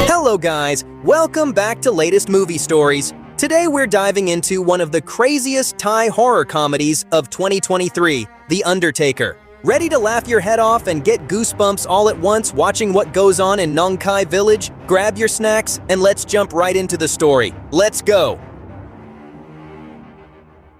Hello guys, welcome back to Latest Movie Stories. Today we're diving into one of the craziest Thai horror comedies of 2023, The Undertaker. Ready to laugh your head off and get goosebumps all at once watching what goes on in Nong Khai village? Grab your snacks and let's jump right into the story. Let's go!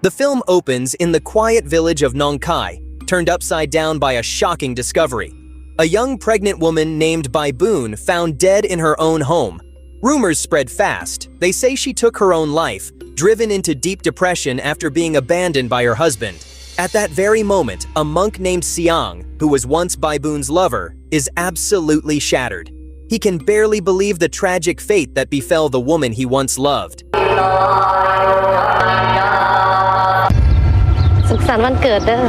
The film opens in the quiet village of Nong Khai, turned upside down by a shocking discovery. A young pregnant woman named Baiboon found dead in her own home. Rumors spread fast. They say she took her own life, driven into deep depression after being abandoned by her husband. At that very moment, a monk named Siang, who was once Baiboon's lover, is absolutely shattered. He can barely believe the tragic fate that befell the woman he once loved. สุขสันต์วันเกิดเด้อ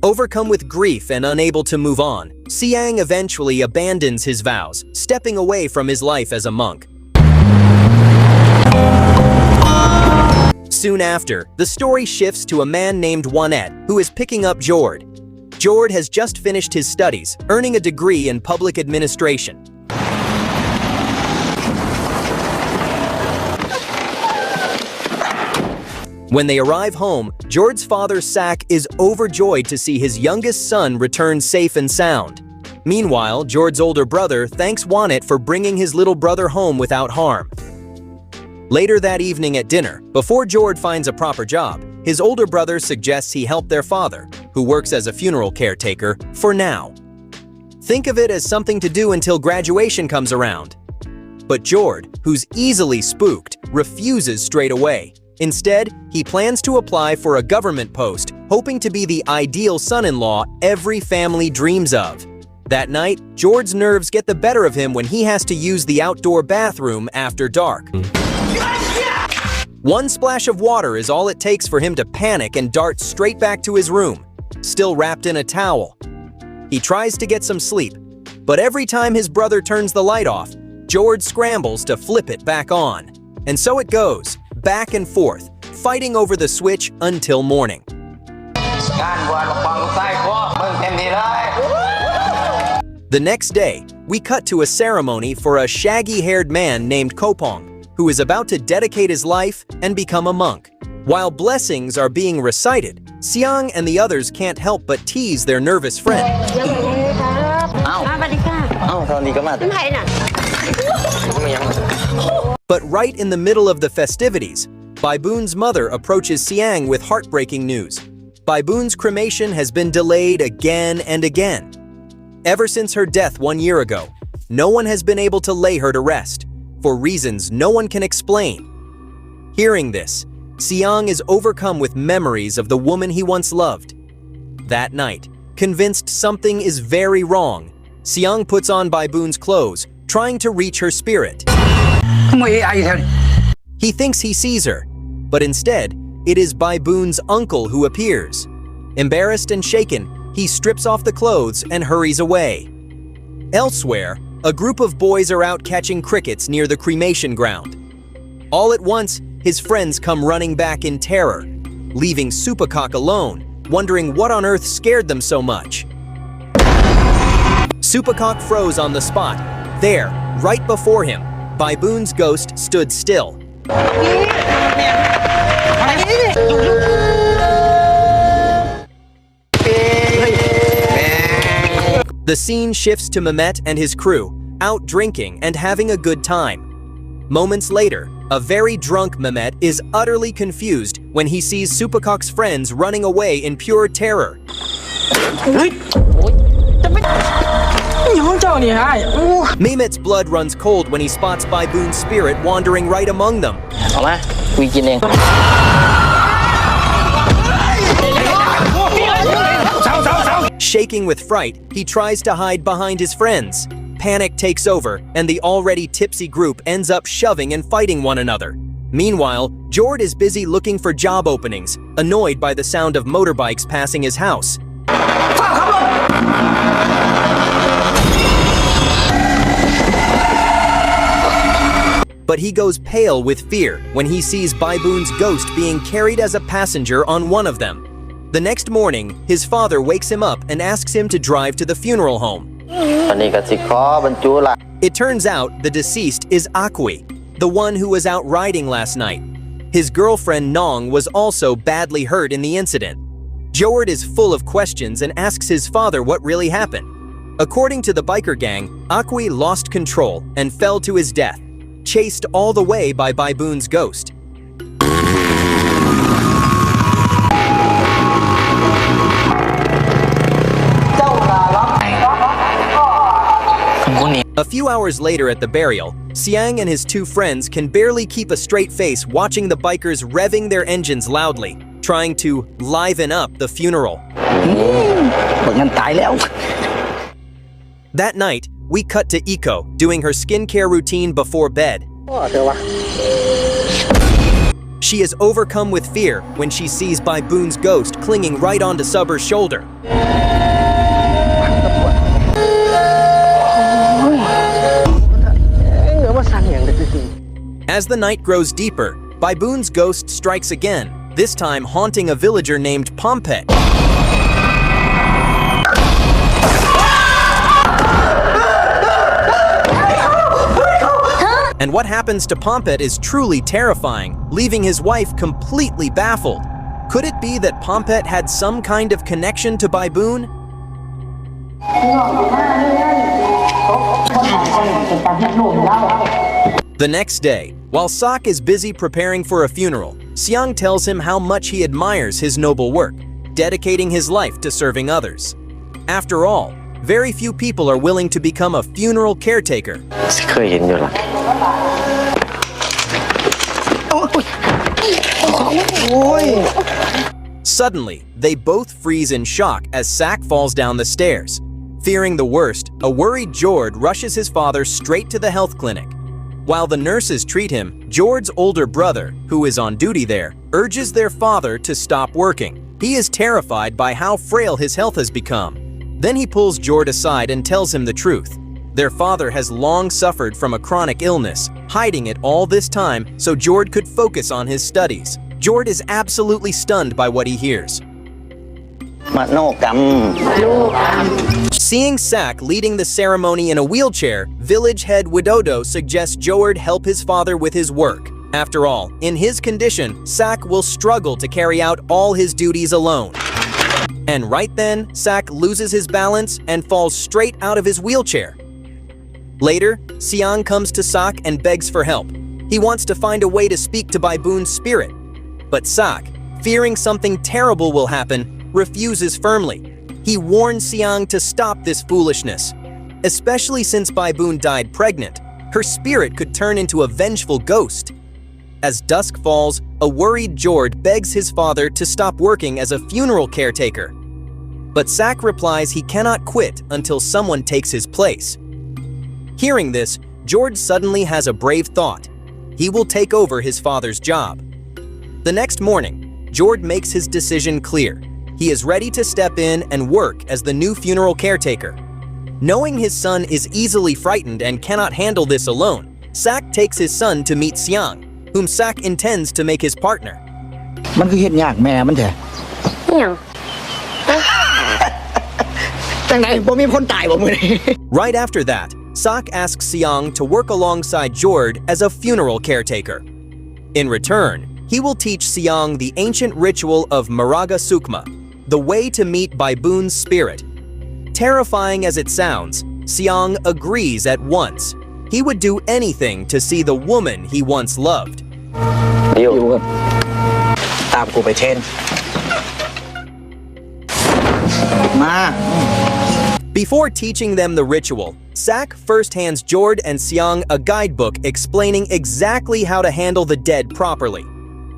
Overcome with grief and unable to move on, Siang eventually abandons his vows, stepping away from his life as a monk. Soon after, the story shifts to a man named Joerd, who is picking up Joerd. Joerd has just finished his studies, earning a degree in public administration. When they arrive home, Joerd's father Sak is overjoyed to see his youngest son return safe and sound. Meanwhile, Joerd's older brother thanks Joerd for bringing his little brother home without harm. Later that evening at dinner, before Joerd finds a proper job, his older brother suggests he help their father, who works as a funeral caretaker, for now. Think of it as something to do until graduation comes around. But Joerd, who's easily spooked, refuses straight away. Instead, he plans to apply for a government post, hoping to be the ideal son-in-law every family dreams of. That night, Joerd's nerves get the better of him when he has to use the outdoor bathroom after dark. One splash of water is all it takes for him to panic and dart straight back to his room, still wrapped in a towel. He tries to get some sleep, but every time his brother turns the light off, Joerd scrambles to flip it back on. And so it goes, back and forth, fighting over the switch until morning. The next day, we cut to a ceremony for a shaggy-haired man named Kopong, who is about to dedicate his life and become a monk. While blessings are being recited, Siang and the others can't help but tease their nervous friend. But right in the middle of the festivities, Baiboon's mother approaches Siang with heartbreaking news. Baiboon's cremation has been delayed again and again. Ever since her death 1 year ago, no one has been able to lay her to rest, for reasons no one can explain. Hearing this, Siang is overcome with memories of the woman he once loved. That night, convinced something is very wrong, Siang puts on Baiboon's clothes, trying to reach her spirit. He thinks he sees her, but instead, it is Baiboon's uncle who appears. Embarrassed and shaken, he strips off the clothes and hurries away. Elsewhere, a group of boys are out catching crickets near the cremation ground. All at once, his friends come running back in terror, leaving Supakok alone, wondering what on earth scared them so much. Supakok froze on the spot. There, right before him, Baiboon's ghost stood still. The scene shifts to Mehmet and his crew, out drinking and having a good time. Moments later, a very drunk Mehmet is utterly confused when he sees Supakok's friends running away in pure terror. Mehmet's blood runs cold when he spots Baiboon's spirit wandering right among them. Shaking with fright, he tries to hide behind his friends. Panic takes over, and the already tipsy group ends up shoving and fighting one another. Meanwhile, Joerd is busy looking for job openings, annoyed by the sound of motorbikes passing his house. But he goes pale with fear when he sees Baiboon's ghost being carried as a passenger on one of them. The next morning, his father wakes him up and asks him to drive to the funeral home. It turns out the deceased is Akui, the one who was out riding last night. His girlfriend Nong was also badly hurt in the incident. Joerd is full of questions and asks his father what really happened. According to the biker gang, Akui lost control and fell to his death, chased all the way by Baiboon's ghost. A few hours later at the burial, Siang and his two friends can barely keep a straight face watching the bikers revving their engines loudly, trying to liven up the funeral. That night, we cut to Iko doing her skincare routine before bed. She is overcome with fear when she sees Baiboon's ghost clinging right onto Suber's shoulder. As the night grows deeper, Baiboon's ghost strikes again, this time haunting a villager named Pompet. And what happens to Pompet is truly terrifying, leaving his wife completely baffled. Could it be that Pompet had some kind of connection to Baiboon? The next day, while Sak is busy preparing for a funeral, Siang tells him how much he admires his noble work, dedicating his life to serving others. After all, very few people are willing to become a funeral caretaker. Suddenly, they both freeze in shock as Sak falls down the stairs. Fearing the worst, a worried Joerd rushes his father straight to the health clinic. While the nurses treat him, Joerd's older brother, who is on duty there, urges their father to stop working. He is terrified by how frail his health has become. Then he pulls Joerd aside and tells him the truth. Their father has long suffered from a chronic illness, hiding it all this time so Joerd could focus on his studies. Joerd is absolutely stunned by what he hears. Seeing Sak leading the ceremony in a wheelchair, village head Widodo suggests Joerd help his father with his work. After all, in his condition, Sak will struggle to carry out all his duties alone. And right then, Sak loses his balance and falls straight out of his wheelchair. Later, Siang comes to Sak and begs for help. He wants to find a way to speak to Baiboon's spirit. But Sak, fearing something terrible will happen, refuses firmly. He warns Siang to stop this foolishness. Especially since Baiboon died pregnant, her spirit could turn into a vengeful ghost. As dusk falls, a worried Joerd begs his father to stop working as a funeral caretaker. But Sak replies he cannot quit until someone takes his place. Hearing this, Joerd suddenly has a brave thought. He will take over his father's job. The next morning, Joerd makes his decision clear. He is ready to step in and work as the new funeral caretaker. Knowing his son is easily frightened and cannot handle this alone, Sak takes his son to meet Siang, whom Sak intends to make his partner. Right after that, Sak asks Siang to work alongside Joerd as a funeral caretaker. In return, he will teach Siang the ancient ritual of Maraga Sukma, the way to meet Baiboon's spirit. Terrifying as it sounds, Siang agrees at once. He would do anything to see the woman he once loved. Before teaching them the ritual, Sak first hands Joerd and Siang a guidebook explaining exactly how to handle the dead properly.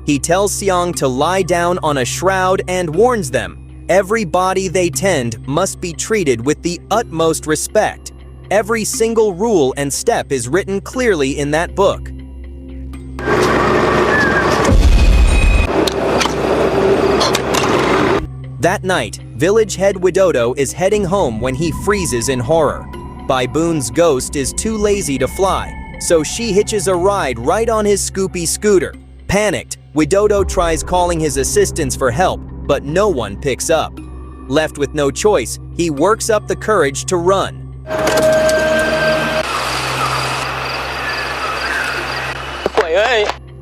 He tells Siang to lie down on a shroud and warns them, every body they tend must be treated with the utmost respect. Every single rule and step is written clearly in that book. That night, village head Widodo is heading home when he freezes in horror. Baiboon's ghost is too lazy to fly, so she hitches a ride right on his Scoopy scooter. Panicked, Widodo tries calling his assistants for help, but no one picks up. Left with no choice, he works up the courage to run.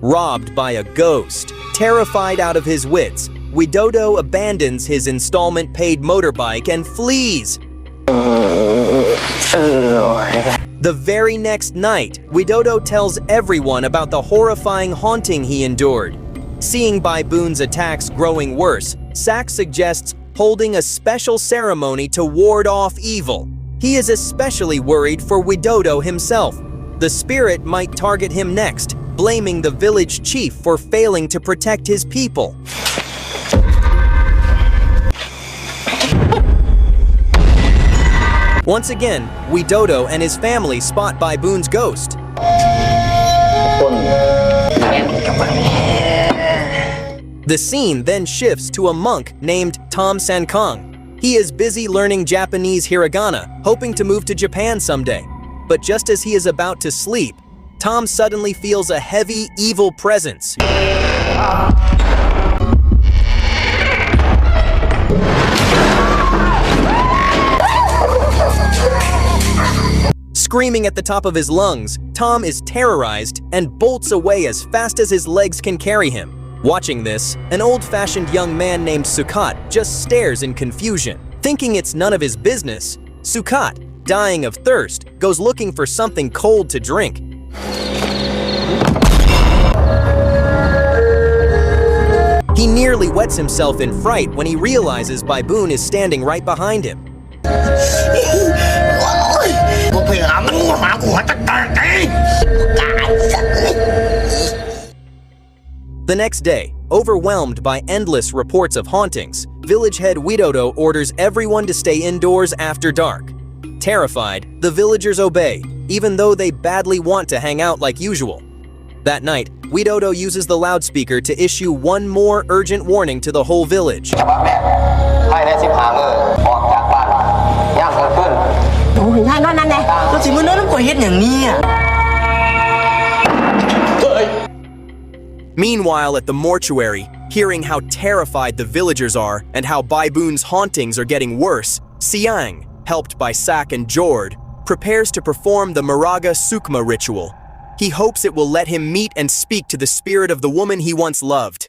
Robbed by a ghost, terrified out of his wits, Widodo abandons his installment-paid motorbike and flees. The very next night, Widodo tells everyone about the horrifying haunting he endured. Seeing Baiboon's attacks growing worse, Sak suggests holding a special ceremony to ward off evil. He is especially worried for Widodo himself. The spirit might target him next, blaming the village chief for failing to protect his people. Once again, Widodo and his family spot Baiboon's ghost. The scene then shifts to a monk named Tom Sankong. He is busy learning Japanese hiragana, hoping to move to Japan someday. But just as he is about to sleep, Tom suddenly feels a heavy, evil presence. Screaming at the top of his lungs, Tom is terrorized and bolts away as fast as his legs can carry him. Watching this, an old-fashioned young man named Sukat just stares in confusion. Thinking it's none of his business, Sukat, dying of thirst, goes looking for something cold to drink. He nearly wets himself in fright when he realizes Baiboon is standing right behind him. The next day, overwhelmed by endless reports of hauntings, village head Widodo orders everyone to stay indoors after dark. Terrified, the villagers obey, even though they badly want to hang out like usual. That night, Widodo uses the loudspeaker to issue one more urgent warning to the whole village. Meanwhile, at the mortuary, hearing how terrified the villagers are and how Baiboon's hauntings are getting worse, Siang, helped by Sak and Joerd, prepares to perform the Maraga Sukma ritual. He hopes it will let him meet and speak to the spirit of the woman he once loved.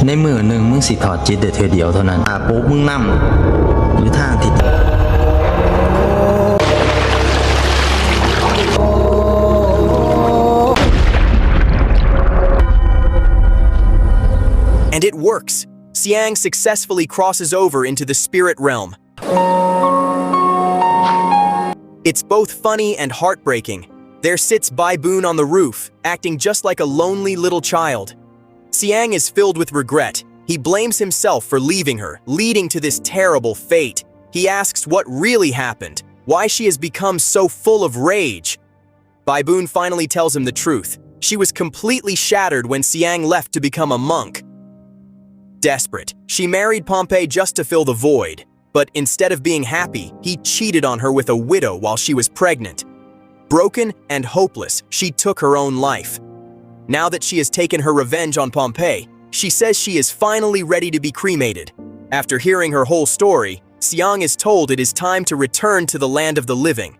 And it works. Siang successfully crosses over into the spirit realm. It's both funny and heartbreaking. There sits Baiboon on the roof, acting just like a lonely little child. Siang is filled with regret. He blames himself for leaving her, leading to this terrible fate. He asks what really happened, why she has become so full of rage. Baiboon finally tells him the truth. She was completely shattered when Siang left to become a monk. Desperate, she married Pompey just to fill the void. But instead of being happy, he cheated on her with a widow while she was pregnant. Broken and hopeless, she took her own life. Now that she has taken her revenge on Pompey, she says she is finally ready to be cremated. After hearing her whole story, Siang is told it is time to return to the land of the living.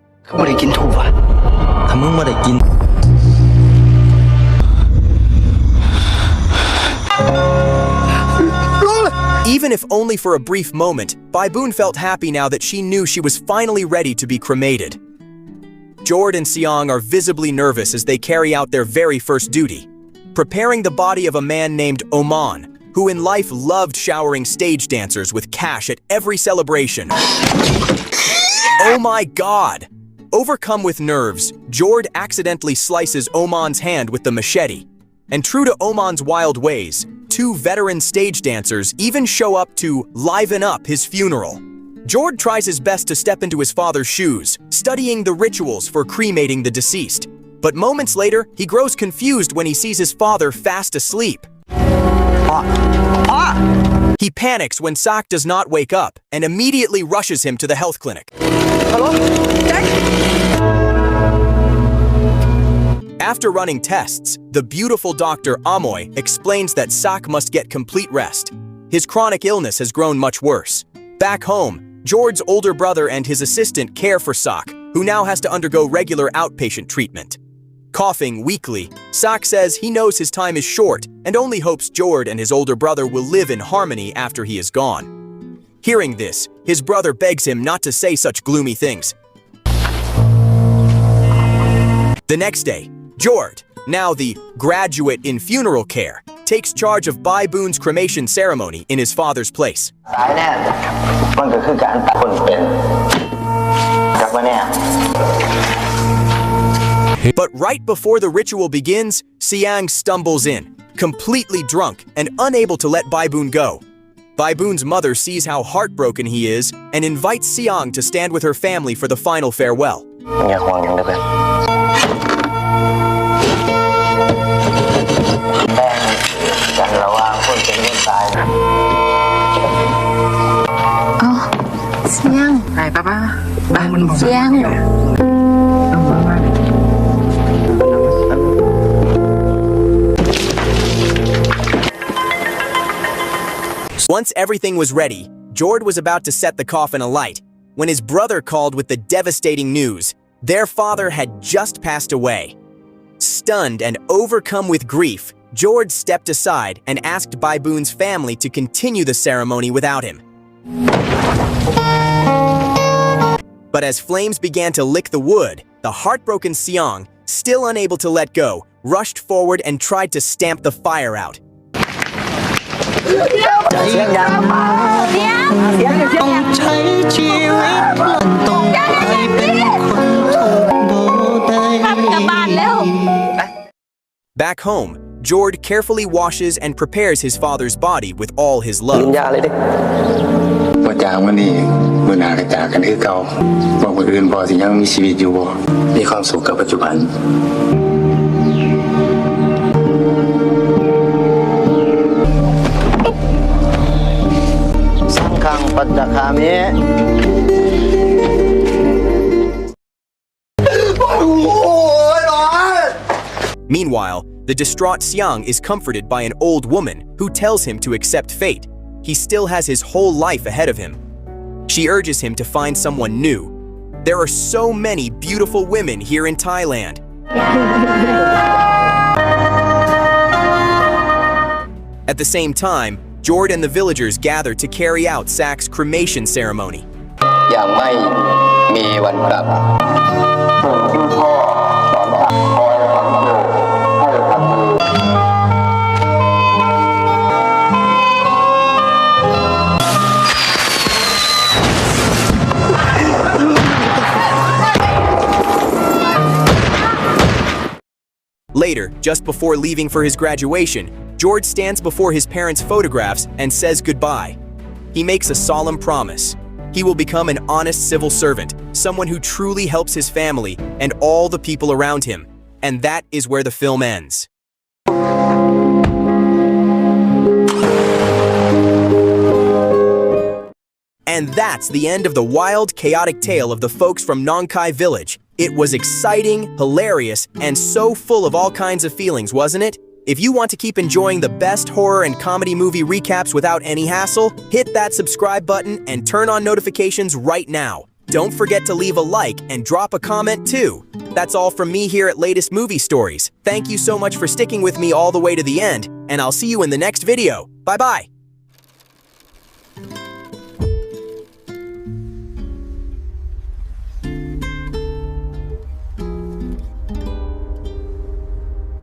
Even if only for a brief moment, Baiboon felt happy now that she knew she was finally ready to be cremated. Joerd and Siang are visibly nervous as they carry out their very first duty, preparing the body of a man named Oman, who in life loved showering stage dancers with cash at every celebration. Oh my God! Overcome with nerves, Joerd accidentally slices Oman's hand with the machete. And true to Oman's wild ways, two veteran stage dancers even show up to liven up his funeral. Joerd tries his best to step into his father's shoes, studying the rituals for cremating the deceased. But moments later, he grows confused when he sees his father fast asleep. He panics when Sak does not wake up and immediately rushes him to the health clinic. Hello? After running tests, the beautiful Dr. Amoy explains that Sak must get complete rest. His chronic illness has grown much worse. Back home, Joerd's older brother and his assistant care for Sak, who now has to undergo regular outpatient treatment. Coughing weakly, Sak says he knows his time is short and only hopes Joerd and his older brother will live in harmony after he is gone. Hearing this, his brother begs him not to say such gloomy things. The next day, Joerd, now the graduate in funeral care, takes charge of Baiboon's cremation ceremony in his father's place. But right before the ritual begins, Siang stumbles in, completely drunk and unable to let Baiboon go. Baiboon's mother sees how heartbroken he is and invites Siang to stand with her family for the final farewell. Siang. Này Papa. Siang. Once everything was ready, Joerd was about to set the coffin alight when his brother called with the devastating news. Their father had just passed away. Stunned and overcome with grief, Joerd stepped aside and asked Baiboon's family to continue the ceremony without him. But as flames began to lick the wood, the heartbroken Siang, still unable to let go, rushed forward and tried to stamp the fire out. Back home, Joerd carefully washes and prepares his father's body with all his love. Meanwhile, the distraught Siang is comforted by an old woman who tells him to accept fate. He still has his whole life ahead of him. She urges him to find someone new. There are so many beautiful women here in Thailand. At the same time, Joerd and the villagers gather to carry out Sak's cremation ceremony. Later, just before leaving for his graduation, Joerd stands before his parents' photographs and says goodbye. He makes a solemn promise. He will become an honest civil servant, someone who truly helps his family and all the people around him. And that is where the film ends. And that's the end of the wild, chaotic tale of the folks from Nong Khai village. It was exciting, hilarious, and so full of all kinds of feelings, wasn't it? If you want to keep enjoying the best horror and comedy movie recaps without any hassle, hit that subscribe button and turn on notifications right now. Don't forget to leave a like and drop a comment too. That's all from me here at Latest Movie Stories. Thank you so much for sticking with me all the way to the end, and I'll see you in the next video. Bye-bye.